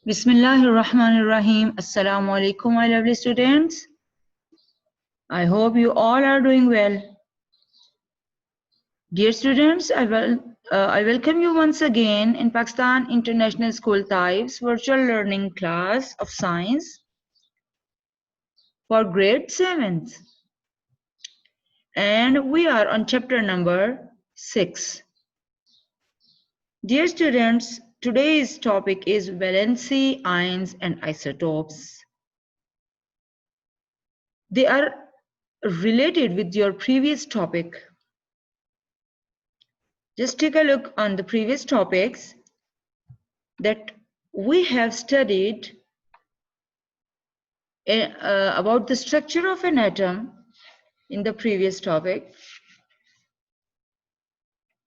Bismillahirrahmanirrahim. Assalamu alaikum, my lovely students. I hope you all are doing well. Dear students, I welcome you once again in Pakistan International School Types virtual learning class of science for grade 7th. And we are on chapter number 6. Dear students, today's topic is valency ions and isotopes. They are related with your previous topic. Just take a look on the previous topics that we have studied about the structure of an atom in the previous topic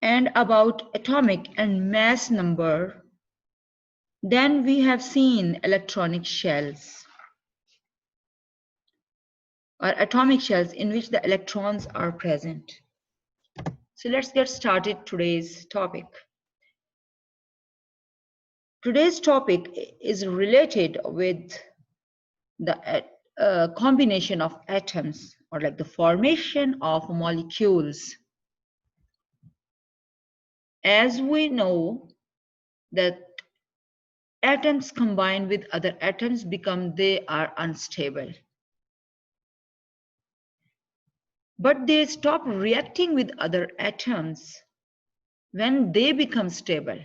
and about atomic and mass number. Then we have seen electronic shells or atomic shells in which the electrons are present. So let's get started today's topic. Today's topic is related with the combination of atoms or like the formation of molecules. As we know that atoms combine with other atoms they are unstable. But they stop reacting with other atoms when they become stable.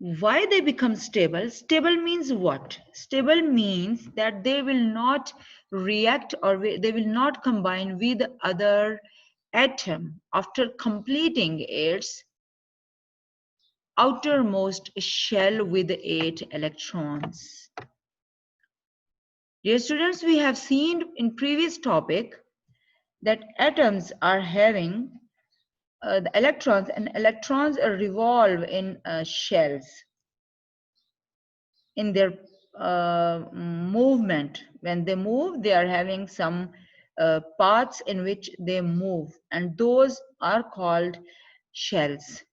Why they become stable? Stable means what? Stable means that they will not react or they will not combine with other atom after completing its outermost shell with 8 electrons. Dear students, we have seen in previous topic that atoms are having the electrons, and electrons revolve in shells in their movement. When they move, they are having some paths in which they move, and those are called shells.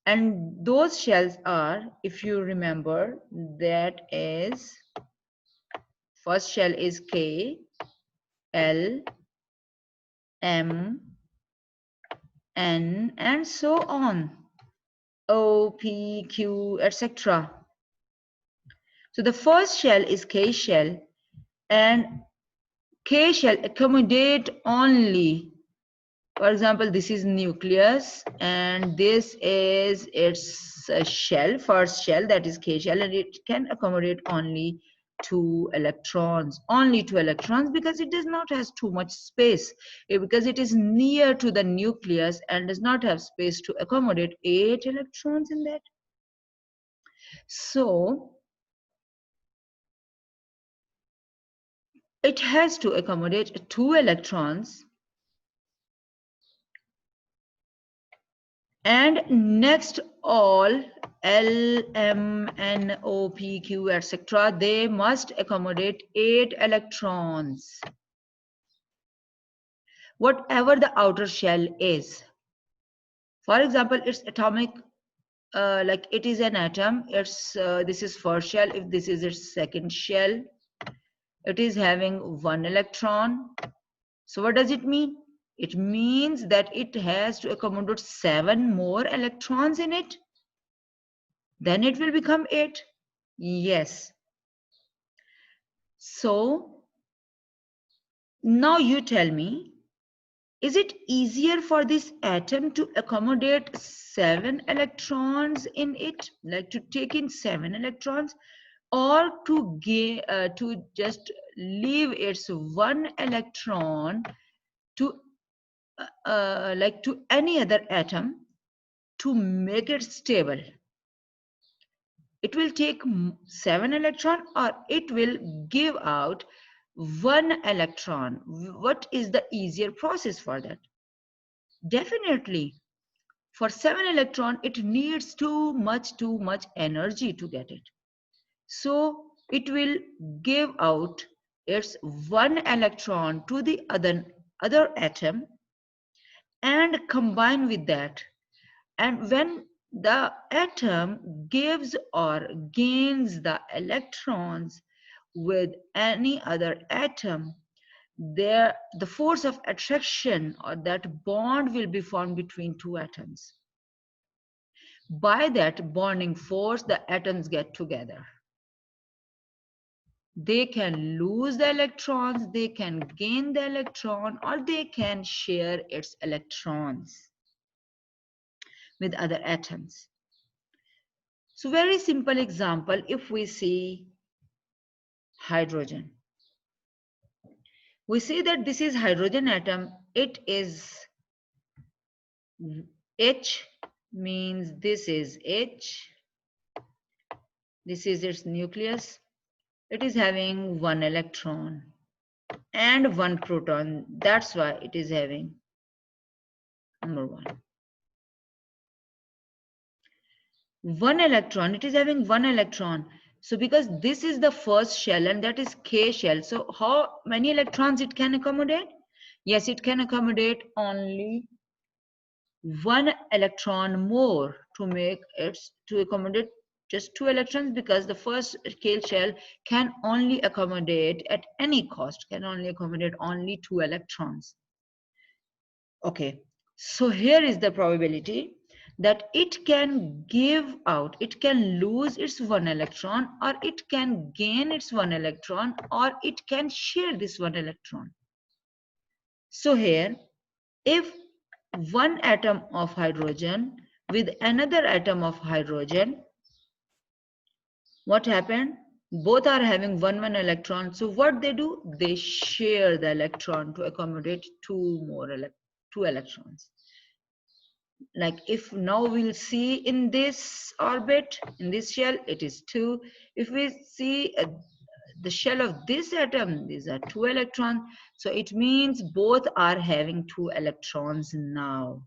And those shells are, if you remember, that is, first shell is K, L, M, N, and so on. O, P, Q, etc. So the first shell is K shell, and K shell accommodate only, for example, this is nucleus and this is its shell, first shell, that is K shell, and it can accommodate only 2 electrons, because it does not have too much space, because it is near to the nucleus and does not have space to accommodate 8 electrons in that. So it has to accommodate 2 electrons. And next, all L, M, N, O, P, Q, etc., they must accommodate 8 electrons. Whatever the outer shell is. For example, its atomic, like it is an atom, it's this is first shell, if this is its second shell, it is having 1 electron. So what does it mean? It means that it has to accommodate 7 more electrons in it. Then it will become 8. Yes. So now you tell me, is it easier for this atom to accommodate 7 electrons in it, like to take in 7 electrons, or to just leave its 1 electron to like to any other atom to make it stable? It will take 7 electron, or it will give out 1 electron. What is the easier process for that? Definitely, for 7 electron, it needs too much energy to get it. So it will give out its 1 electron to the other atom and combine with that. And when the atom gives or gains the electrons with any other atom, there the force of attraction or that bond will be formed between two atoms. By that bonding force, the atoms get together. They can lose the electrons, they can gain the electron, or they can share its electrons with other atoms. So very simple example, if we see hydrogen. We see that this is hydrogen atom. It is H, means this is H. This is its nucleus. It is having one electron and one proton. That's why it is having number one. One electron, it is having one electron. So because this is the first shell and that is K shell, so how many electrons it can accommodate? Yes, it can accommodate only one electron more to accommodate just two electrons, because the first K shell can only accommodate at any cost, can only accommodate only two electrons. Okay, so here is the probability that it can give out, it can lose its one electron, or it can gain its one electron, or it can share this one electron. So here, if one atom of hydrogen with another atom of hydrogen, what happened? Both are having one electron. So what they do? They share the electron to accommodate two electrons. Like if now we'll see in this orbit, in this shell, it is 2. If we see the shell of this atom, these are 2 electrons. So it means both are having 2 electrons now.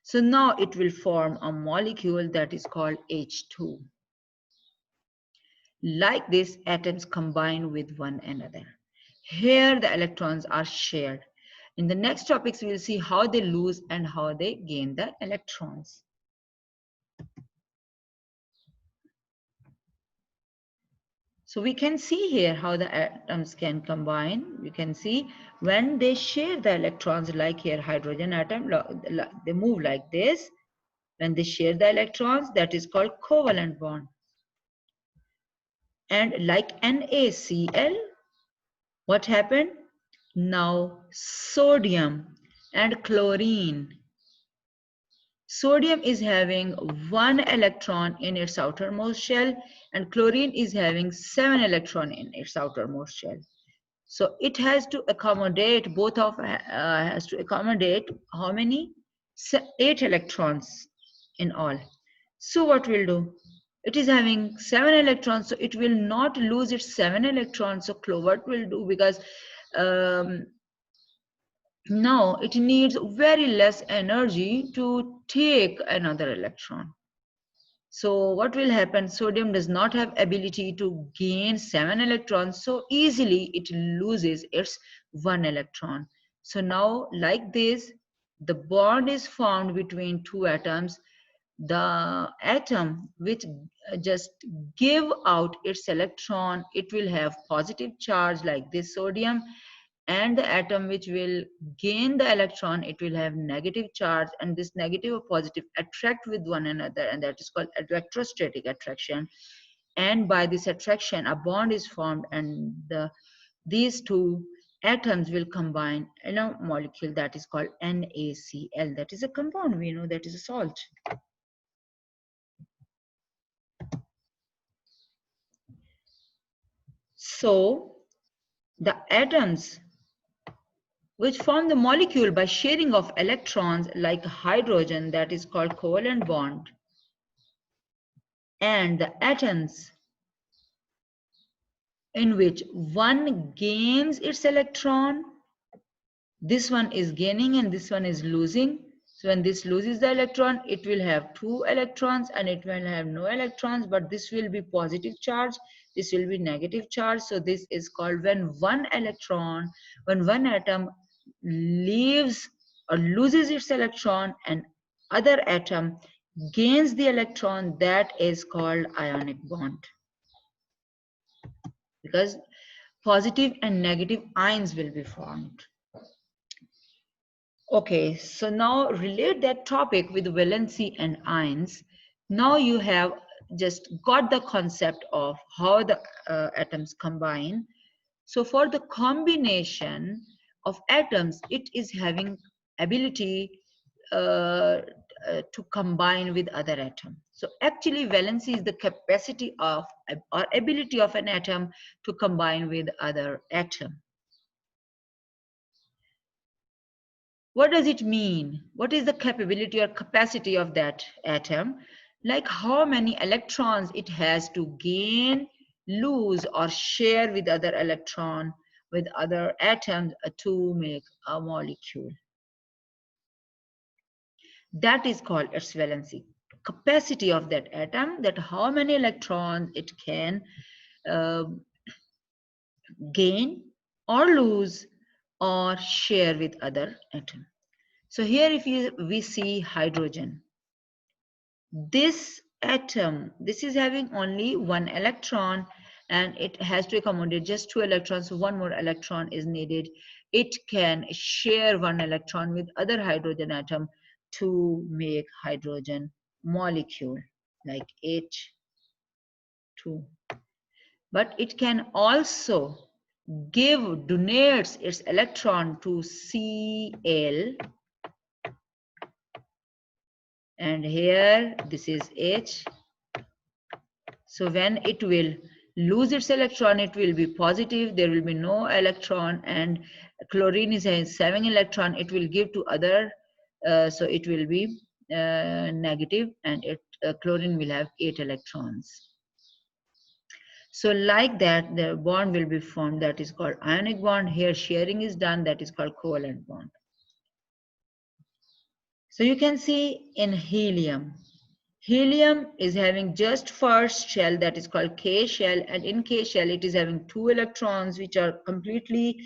So now it will form a molecule that is called H2. Like this, atoms combine with one another. Here the electrons are shared. In the next topics, we will see how they lose and how they gain the electrons. So we can see here how the atoms can combine. You can see when they share the electrons, like here hydrogen atom, they move like this. When they share the electrons, that is called covalent bond. And like NaCl, what happened? Now sodium and chlorine. Sodium is having one electron in its outermost shell, and chlorine is having 7 electrons in its outermost shell. So it has to accommodate has to accommodate how many? 8 electrons in all. So what will do? It is having 7 electrons, so it will not lose its 7 electrons. So what will do? Because now it needs very less energy to take another electron. So what will happen? Sodium does not have ability to gain 7 electrons, so easily it loses its 1 electron. So now like this, the bond is formed between two atoms. The atom which just give out its electron, it will have positive charge like this sodium, and the atom which will gain the electron, it will have negative charge, and this negative or positive attract with one another, and that is called electrostatic attraction. And by this attraction a bond is formed, and these two atoms will combine in a molecule that is called NaCl. That is a compound, we know that is a salt. So the atoms which form the molecule by sharing of electrons, like hydrogen, that is called covalent bond, and the atoms in which one gains its electron, this one is gaining and this one is losing. So when this loses the electron, it will have 2 electrons and it will have no electrons, but this will be positive charge, this will be negative charge. So this is called when one atom leaves or loses its electron, and other atom gains the electron, that is called ionic bond, because positive and negative ions will be formed. Okay, so now relate that topic with valency and ions. Now you have just got the concept of how the atoms combine. So for the combination of atoms, it is having ability to combine with other atom. So actually valency is the capacity of or ability of an atom to combine with other atom. What does it mean? What is the capability or capacity of that atom? Like how many electrons it has to gain, lose, or share with other electron, with other atoms to make a molecule. That is called its valency. Capacity of that atom, that how many electrons it can uh, gain or lose or share with other atom. So here if we see hydrogen, this atom, this is having only one electron and it has to accommodate just two electrons, so one more electron is needed. It can share one electron with other hydrogen atom to make hydrogen molecule like H2. But it can also donates its electron to Cl, and here this is H. So when it will lose its electron, it will be positive, there will be no electron, and chlorine is having 7 electron, it will give to other, so it will be negative, and chlorine will have 8 electrons. So like that, the bond will be formed, that is called ionic bond. Here sharing is done, that is called covalent bond. So you can see in helium, helium is having just first shell, that is called K shell, and in K shell it is having 2 electrons which are completely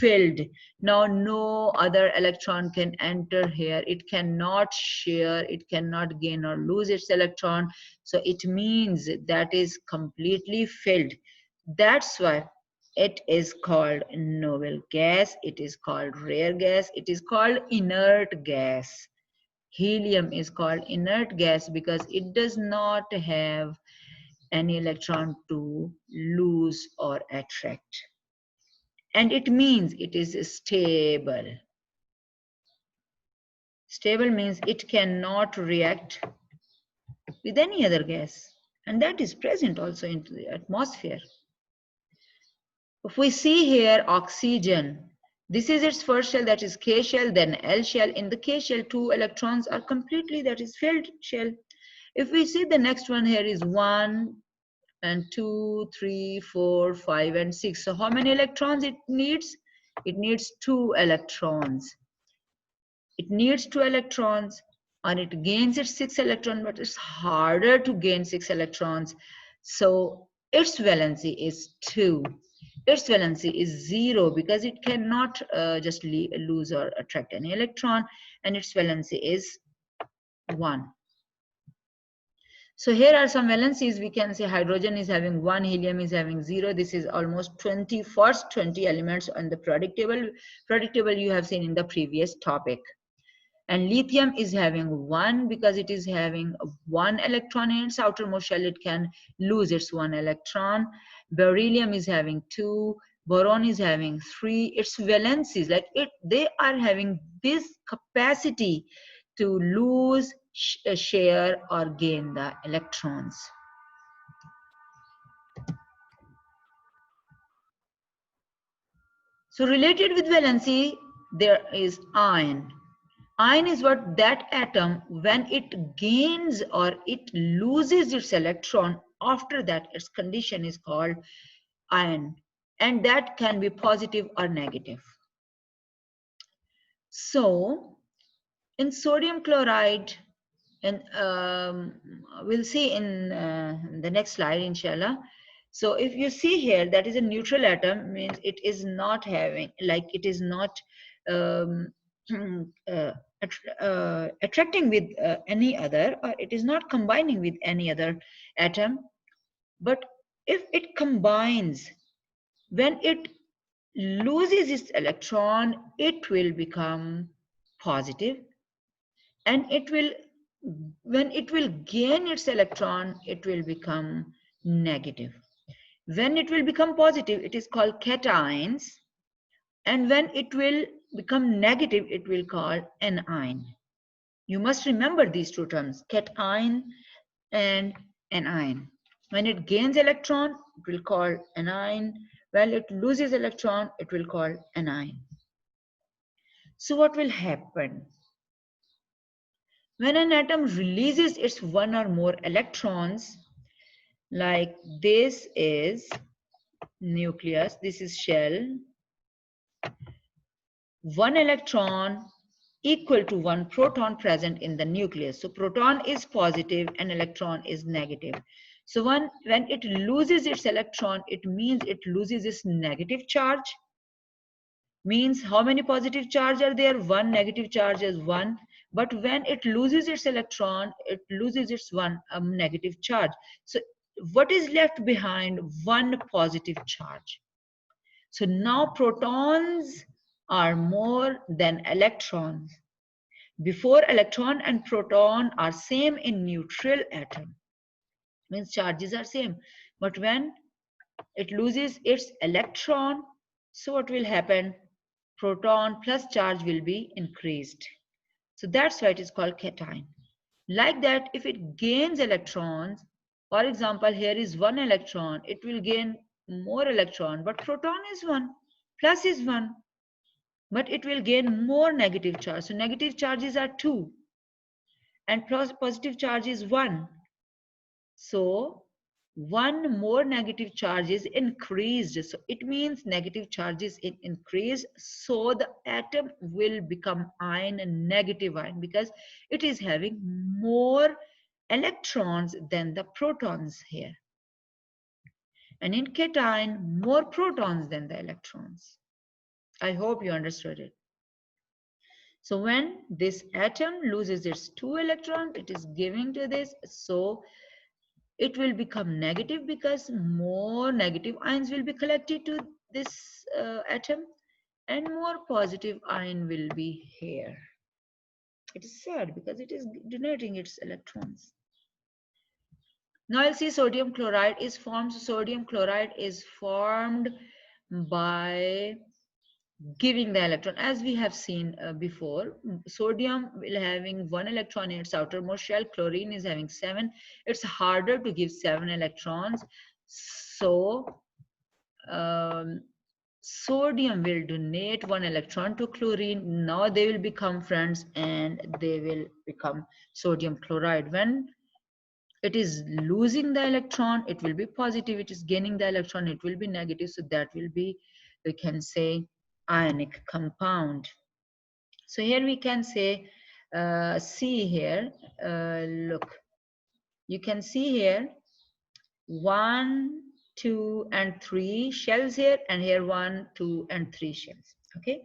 filled. Now no other electron can enter here, it cannot share, it cannot gain or lose its electron, so it means that is completely filled. That's why it is called noble gas, it is called rare gas, it is called inert gas. Helium is called inert gas because it does not have any electron to lose or attract. And it means it is stable. Stable means it cannot react with any other gas. And that is present also into the atmosphere. If we see here oxygen, this is its first shell, that is K shell, then L shell. In the K shell, 2 electrons are completely, that is filled shell. If we see the next one here is 1 and 2, 3, 4, 5, and 6. So how many electrons it needs? It needs 2 electrons. It needs 2 electrons, and it gains its 6 electrons, but it's harder to gain 6 electrons. So its valency is 2. Its valency is 0 because it cannot just lose or attract any electron, and its valency is 1. So here are some valencies. We can say hydrogen is having 1, helium is having 0. This is almost 20, first 20 elements on the periodic table. Periodic table you have seen in the previous topic. And lithium is having 1 because it is having 1 electron in its outermost shell. It can lose its 1 electron. Beryllium is having 2. Boron is having 3. Its valencies, like they are having this capacity to lose, share, or gain the electrons. So related with valency, there is ion. Ion is what that atom, when it gains or it loses its electron, after that its condition is called ion, and that can be positive or negative. So in sodium chloride, and we'll see in the next slide inshallah. So if you see here, that is a neutral atom, means it is not having, like it is not attracting with any other, or it is not combining with any other atom. But if it combines, when it loses its electron, it will become positive, and it will, when it will gain its electron, it will become negative. When it will become positive, it is called cations, and when it will become negative, it will call anion. You must remember these two terms, cation and anion. When it gains electron, it will call anion. When it loses electron, it will call anion. So what will happen? When an atom releases its one or more electrons, like this is nucleus, this is shell, one electron equal to one proton present in the nucleus. So proton is positive and electron is negative. So when it loses its electron, it means it loses its negative charge. Means how many positive charge are there? One. Negative charge is one. But when it loses its electron, it loses its one negative charge. So what is left behind? One positive charge. So now protons are more than electrons. Before, electron and proton are same in neutral atom. Means charges are same. But when it loses its electron, so what will happen? Proton plus charge will be increased. So that's why it is called cation. Like that, if it gains electrons, for example, here is one electron, it will gain more electron, but proton is one, plus is one, but it will gain more negative charge. So negative charges are two, and plus positive charge is one. So one more negative charge is increased. So it means negative charges increase. So the atom will become ion, and negative ion, because it is having more electrons than the protons here. And in cation, more protons than the electrons. I hope you understood it. So when this atom loses its two electrons, it is giving to this. So it will become negative because more negative ions will be collected to this atom, and more positive ion will be here. It is sad because it is donating its electrons. Now I'll see sodium chloride is formed. Sodium chloride is formed by giving the electron, as we have seen before. Sodium will having one electron in its outermost shell. Chlorine is having 7. It's harder to give 7 electrons. So sodium will donate 1 electron to chlorine. Now they will become friends and they will become sodium chloride. When it is losing the electron, it will be positive. It is gaining the electron, it will be negative. So that will be, we can say, ionic compound. So here we can say, see here, look, you can see here 1, 2, and 3 shells here, and here 1, 2, and 3 shells. Okay,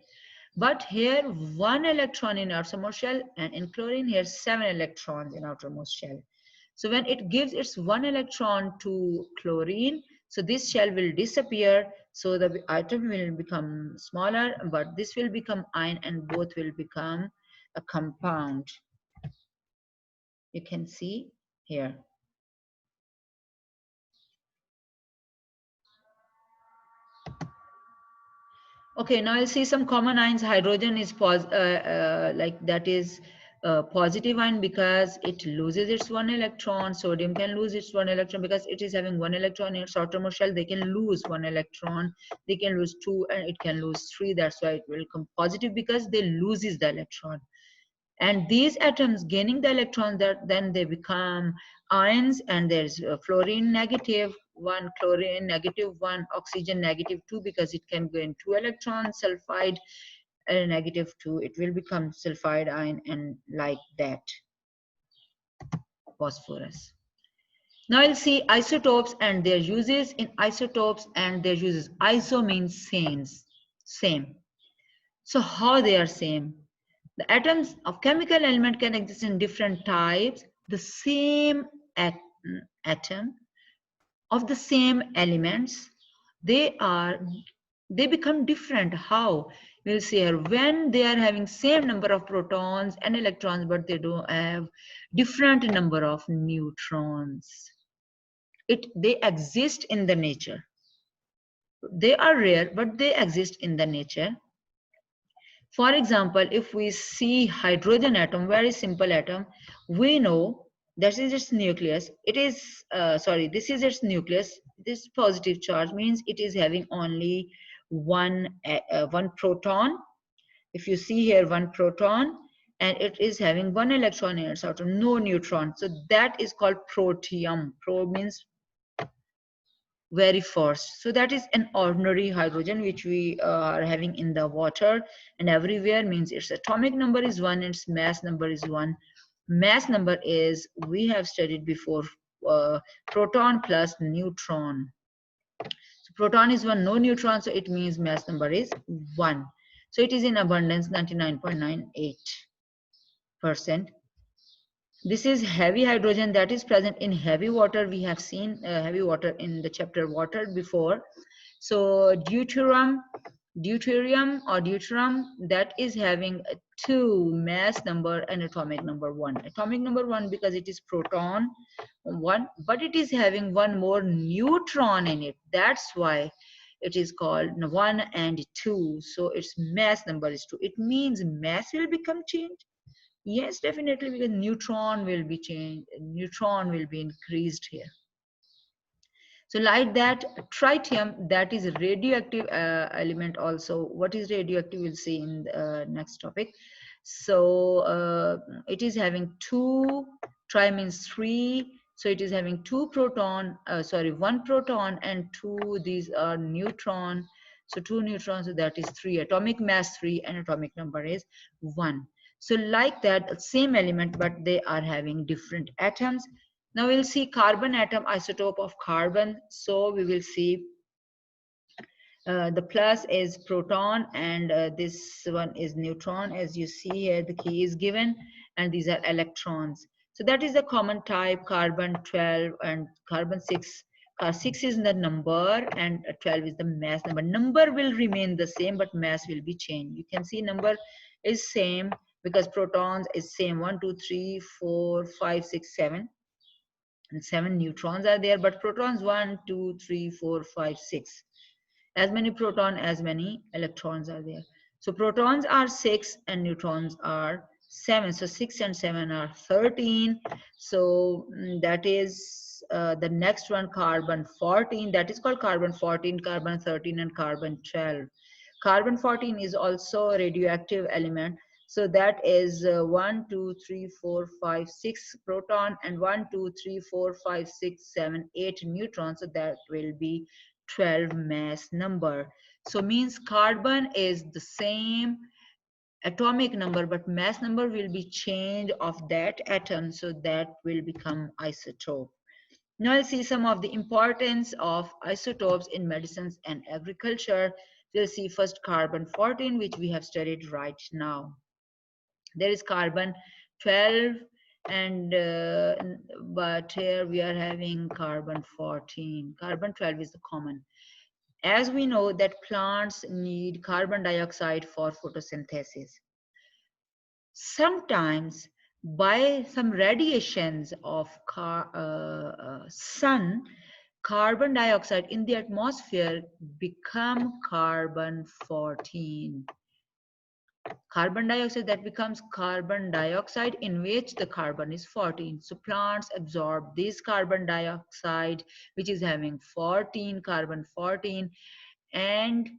but here 1 electron in outermost shell, and in chlorine here 7 electrons in outermost shell. So when it gives its 1 electron to chlorine, so this shell will disappear. So the atom will become smaller, but this will become ion, and both will become a compound. You can see here. Okay, now I'll see some common ions. Hydrogen is like that is positive ion because it loses its 1 electron. Sodium can lose its 1 electron because it is having 1 electron in its outermost shell. They can lose 1 electron. They can lose 2, and it can lose 3. That's why it will come positive, because they loses the electron. And these atoms gaining the electrons, that then they become ions. And there's fluorine negative 1, chlorine negative 1, oxygen negative 2, because it can gain 2 electrons. Sulfide negative 2, it will become sulfide ion, and like that. Phosphorus. Now I'll see isotopes and their uses. In isotopes and their uses, iso means same. So how they are same? The atoms of chemical element can exist in different types. The same atom of the same elements, they become different. How? We'll see here, when they are having same number of protons and electrons, but they don't have different number of neutrons. They exist in the nature. They are rare, but they exist in the nature. For example, if we see hydrogen atom, very simple atom, we know that is its nucleus. It is, sorry, this is its nucleus. This positive charge means it is having only one proton. If you see here, one proton, and it is having one electron in its atom, no neutron. So that is called protium. Pro means very first. So that is an ordinary hydrogen which we are having in the water and everywhere, means its atomic number is 1, its mass number is 1. Mass number is, we have studied before, proton plus neutron. So proton is 1, no neutron, so it means mass number is 1. So it is in abundance 99.98%. This is heavy hydrogen that is present in heavy water. We have seen heavy water in the chapter water before. So deuterium or deuterium, that is having 2 mass number and atomic number 1. Atomic number 1 because it is proton 1, but it is having one more neutron in it. That's why it is called 1 and 2. So its mass number is 2. It means mass will become changed. Yes, definitely, because neutron will be changed, neutron will be increased here. So like that, tritium, that is a radioactive element also. What is radioactive, we'll see in the next topic. So it is having 2, tri means 3. So it is having 2 proton, sorry, 1 proton and 2, these are neutron. So 2 neutrons, so that is 3, atomic mass 3 and atomic number is 1. So like that, same element, but they are having different atoms. Now we'll see carbon atom, isotope of carbon. So we will see the plus is proton and this one is neutron. As you see here, the key is given and these are electrons. So that is the common type, carbon 12 and carbon 6. 6 is the number and 12 is the mass number. Number will remain the same, but mass will be changed. You can see number is same because protons is same, 1, 2, 3, 4, 5, 6, 7. And 7 neutrons are there, but protons 1, 2, 3, 4, 5, 6. As many proton, as many electrons are there. So protons are 6 and neutrons are 7. So 6 and 7 are 13. So that is the next one, carbon 14. That is called carbon 14, carbon 13, and carbon 12. Carbon 14 is also a radioactive element. So that is 1, 2, 3, 4, 5, 6 proton and 1, 2, 3, 4, 5, 6, 7, 8 neutrons. So that will be 12 mass number. So means carbon is the same atomic number, but mass number will be changed of that atom. So that will become isotope. Now I'll see some of the importance of isotopes in medicines and agriculture. We'll see first carbon 14, which we have studied right now. There is carbon 12 and but here we are having carbon 14. Carbon 12 is the common. As we know that plants need carbon dioxide for photosynthesis. Sometimes by some radiations of sun, carbon dioxide in the atmosphere become carbon 14. Carbon dioxide that becomes carbon dioxide in which the carbon is 14. So plants absorb this carbon dioxide which is having 14, carbon 14, and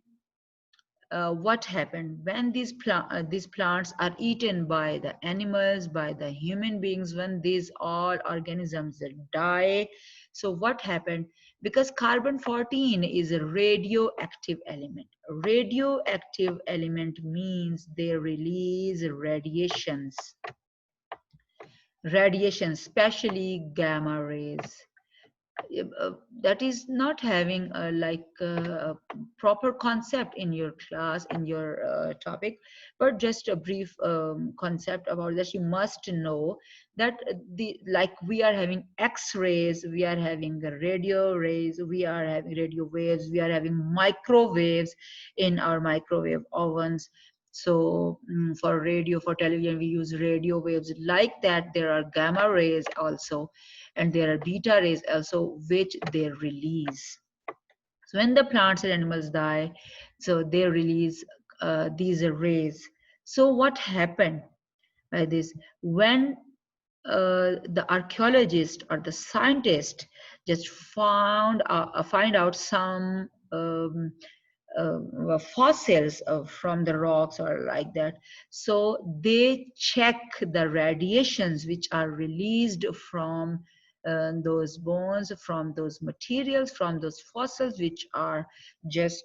what happened when these plants are eaten by the animals, by the human beings, when these all organisms die. So what happened? Because carbon 14 is a radioactive element. Radioactive element means they release radiations, especially gamma rays. that is not having a proper concept in your class, in your topic, but just a brief concept about that. You must know that the like we are having x-rays, we are having the radio rays, we are having radio waves, we are having microwaves in our microwave ovens. So for radio, for television, we use radio waves. Like that, there are gamma rays also, and there are beta rays also, which they release. So when the plants and animals die, so they release these rays. So what happened by this? When the archaeologist or the scientist just find out some fossils from the rocks or like that, so they check the radiations which are released from those bones, from those materials, from those fossils which are just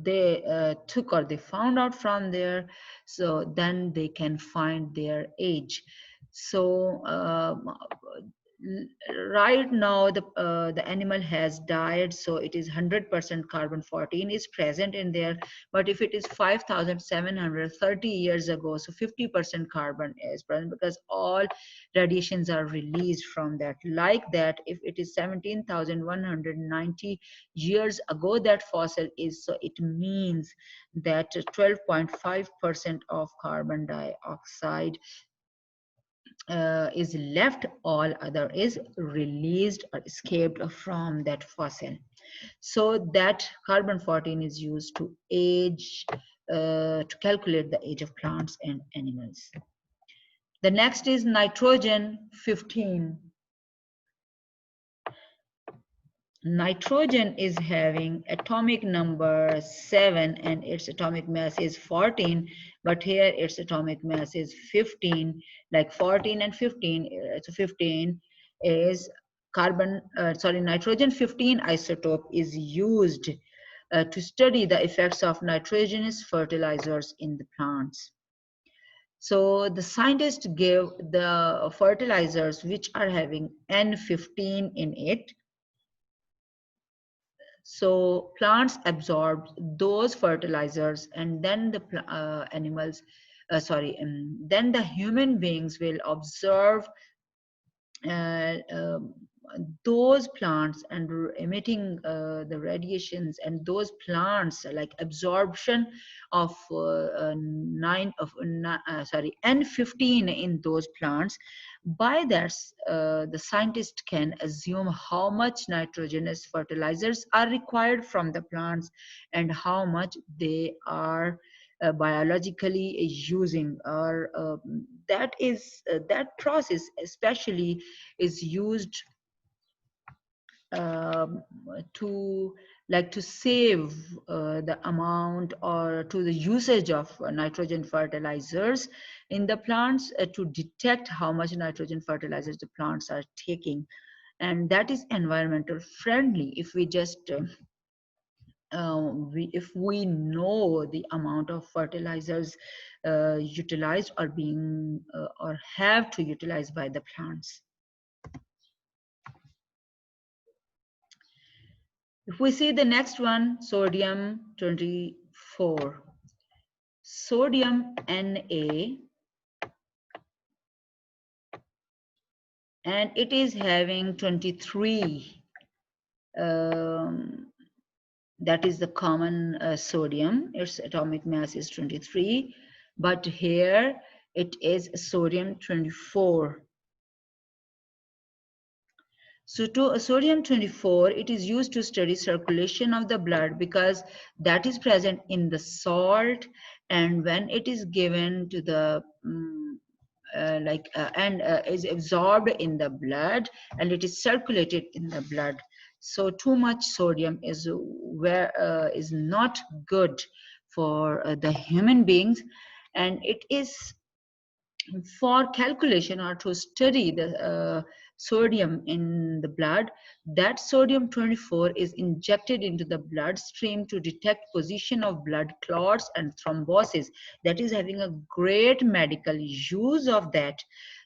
they took or they found out from there. So then they can find their age. So right now the animal has died, so it is 100% carbon 14 is present in there. But if it is 5730 years ago, so 50% carbon is present, because all radiations are released from that. Like that, if it is 17,190 years ago that fossil is, so it means that 12.5% of carbon dioxide is left, all other is released or escaped from that fossil. So that carbon 14 is used to age, to calculate the age of plants and animals. The next is nitrogen 15. Nitrogen is having atomic number 7 and its atomic mass is 14, but here its atomic mass is 15. Like 14 and 15, so 15 is nitrogen 15 isotope is used to study the effects of nitrogenous fertilizers in the plants. So the scientists gave the fertilizers which are having N15 in it. So plants absorb those fertilizers, and then the then the human beings will observe uh, um, those plants and emitting the radiations, and those plants like absorption of N15 in those plants. By that, the scientist can assume how much nitrogenous fertilizers are required from the plants and how much they are biologically using, or that process especially is used um, to to save the amount or to the usage of nitrogen fertilizers in the plants, to detect how much nitrogen fertilizers the plants are taking. And that is environmental friendly if we just if we know the amount of fertilizers utilized or being or have to utilize by the plants. If we see the next one, sodium 24. Sodium Na, and it is having 23. That is the common sodium. Its atomic mass is 23. But here it is sodium 24. So to sodium 24, it is used to study circulation of the blood, because that is present in the salt, and when it is given to the is absorbed in the blood and it is circulated in the blood. So too much sodium is is not good for the human beings, and it is for calculation or to study the sodium in the blood. That sodium 24 is injected into the bloodstream to detect position of blood clots and thrombosis. That is having a great medical use of that.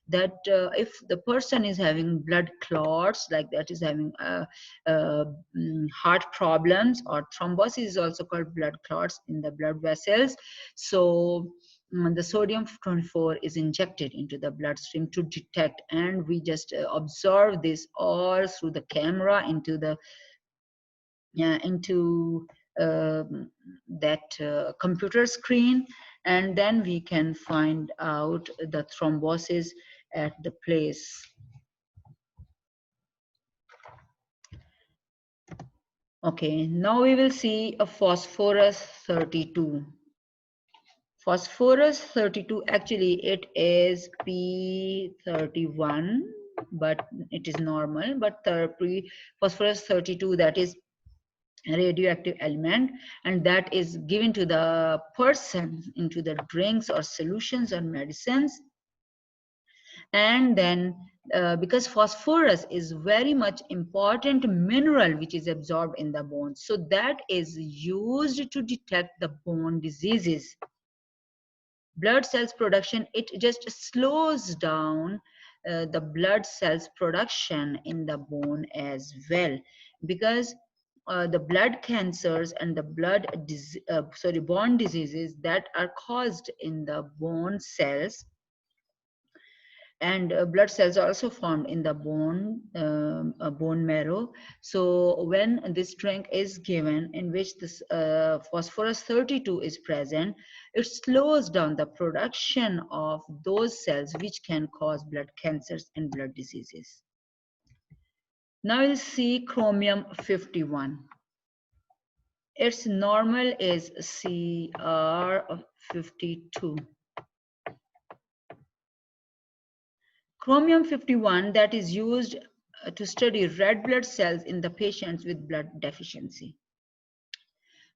that if the person is having blood clots, like that is having heart problems, or thrombosis is also called blood clots in the blood vessels. So the sodium 24 is injected into the bloodstream to detect, and we just observe this all through the camera into the into that computer screen, and then we can find out the thrombosis at the place. Okay, now we will see a phosphorus 32. Phosphorus 32, actually it is P31, but it is normal, but the phosphorus 32, that is radioactive element, and that is given to the person into the drinks or solutions or medicines. And then because phosphorus is very much important mineral which is absorbed in the bones, so that is used to detect the bone diseases. Blood cells production, it just slows down the blood cells production in the bone as well, because the blood cancers and the bone diseases that are caused in the bone cells, and blood cells are also formed in the bone marrow. So when this drink is given in which this phosphorus 32 is present, it slows down the production of those cells which can cause blood cancers and blood diseases. Now we'll see chromium 51. Its normal is Cr52. Chromium 51, that is used to study red blood cells in the patients with blood deficiency.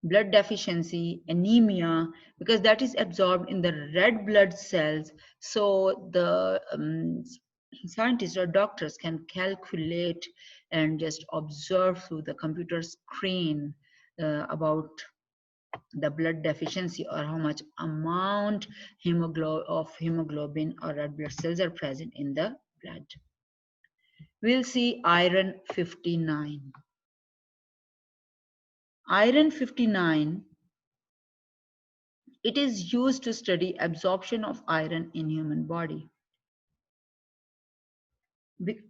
Blood deficiency, anemia, because that is absorbed in the red blood cells. So the scientists or doctors can calculate and just observe through the computer screen about the blood deficiency, or how much amount of hemoglobin or red blood cells are present in the blood. We'll see iron 59. Iron 59, it is used to study absorption of iron in human body.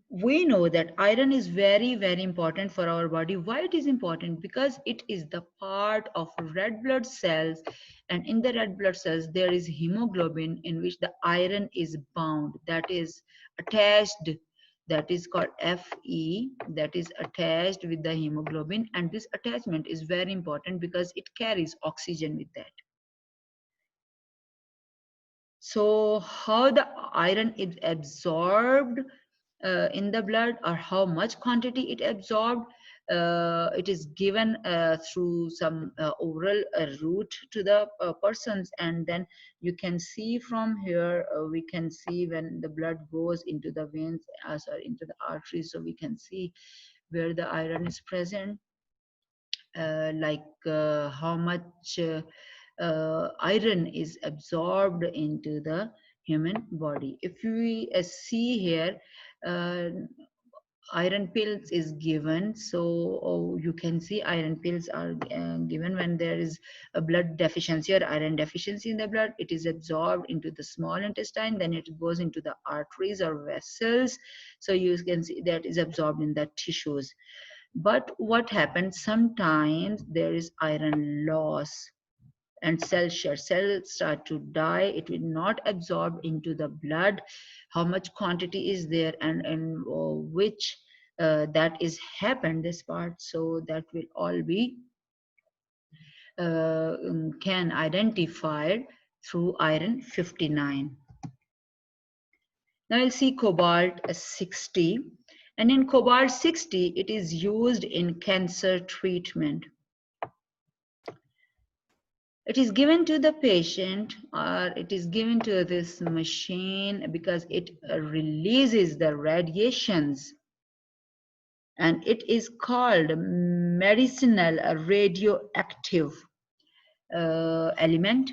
We know that iron is very, very important for our body. Why it is important? Because it is the part of red blood cells, and in the red blood cells there is hemoglobin in which the iron is bound, that is attached, that is called Fe, that is attached with the hemoglobin, and this attachment is very important because it carries oxygen with that. So how the iron is absorbed in the blood, or how much quantity it absorbed, it is given through some oral route to the persons, and then you can see from here, we can see when the blood goes into the veins, sorry, into the arteries, so we can see where the iron is present, how much iron is absorbed into the human body. If we see here, uh, iron pills is given, so you can see iron pills are given when there is a blood deficiency or iron deficiency in the blood. It is absorbed into the small intestine, then it goes into the arteries or vessels, so you can see that is absorbed in the tissues. But what happens, sometimes there is iron loss and cells start to die, it will not absorb into the blood. How much quantity is there, and which that is happened, this part, so that will all be can identify through iron 59. Now we'll see cobalt 60, and in cobalt 60 it is used in cancer treatment. It is given to the patient, or it is given to this machine, because it releases the radiations, and it is called medicinal radioactive element.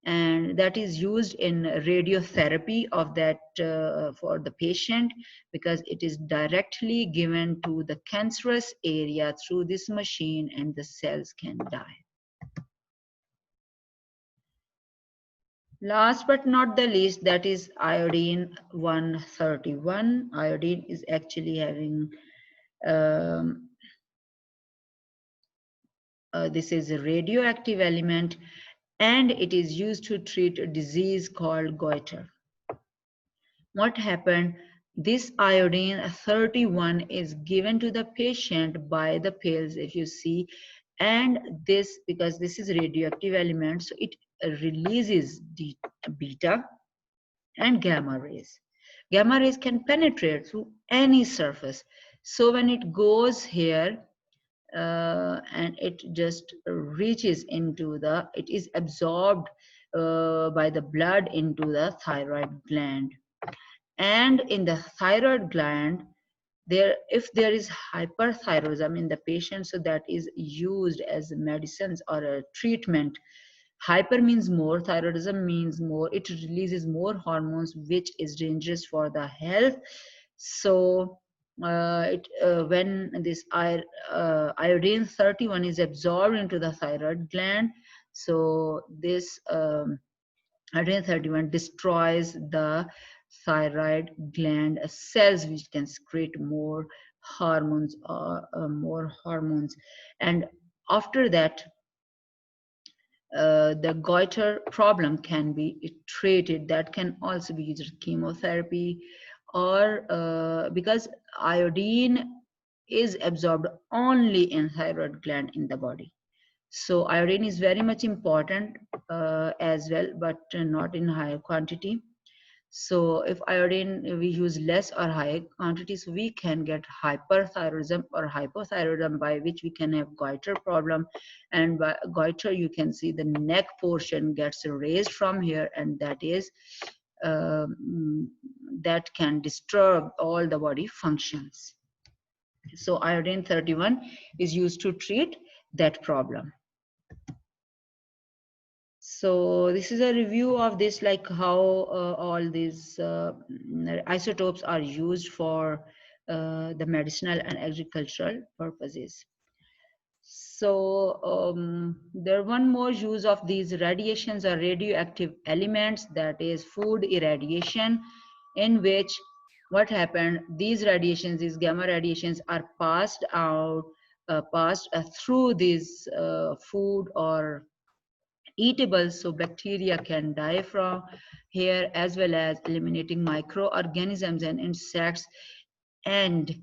and that is used in radiotherapy of that for the patient, because it is directly given to the cancerous area through this machine and the cells can die. Last but not the least, that is iodine 131. Iodine is actually having um, this is a radioactive element, and it is used to treat a disease called goiter. What happened? This iodine 31 is given to the patient by the pills, if you see, and this, because this is radioactive element, so it releases the beta and gamma rays. Gamma rays can penetrate through any surface. So when it goes here, and it just reaches into the, it is absorbed by the blood into the thyroid gland. And in the thyroid gland, there, if there is hyperthyroidism in the patient, so that is used as medicines or a treatment. Hyper means more, thyroidism means more, it releases more hormones, which is dangerous for the health. So when this iodine 31 is absorbed into the thyroid gland, so this iodine 31 destroys the thyroid gland cells, which can secrete more hormones, or more hormones. And after that, the goiter problem can be treated. That can also be used as chemotherapy, or because iodine is absorbed only in thyroid gland in the body. So iodine is very much important as well, but not in higher quantity. So if iodine we use less or high quantities, we can get hyperthyroidism or hypothyroidism, by which we can have goiter problem. And by goiter, you can see the neck portion gets raised from here, and that is that can disturb all the body functions. So iodine 31 is used to treat that problem. So this is a review of this, like how all these isotopes are used for the medicinal and agricultural purposes. So there one more use of these radiations or radioactive elements, that is food irradiation, in which what happened, these radiations, these gamma radiations are passed out, passed through these food or eatable, so bacteria can die from here, as well as eliminating microorganisms and insects. And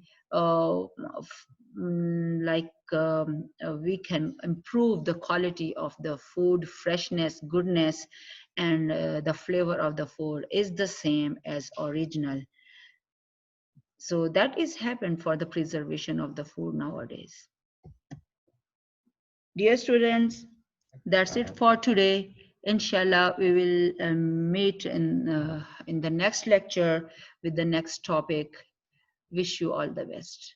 we can improve the quality of the food, freshness, goodness, and the flavor of the food is the same as original. So that is happened for the preservation of the food nowadays. Dear students, that's it for today. Inshallah, we will meet in the next lecture with the next topic. Wish you all the best.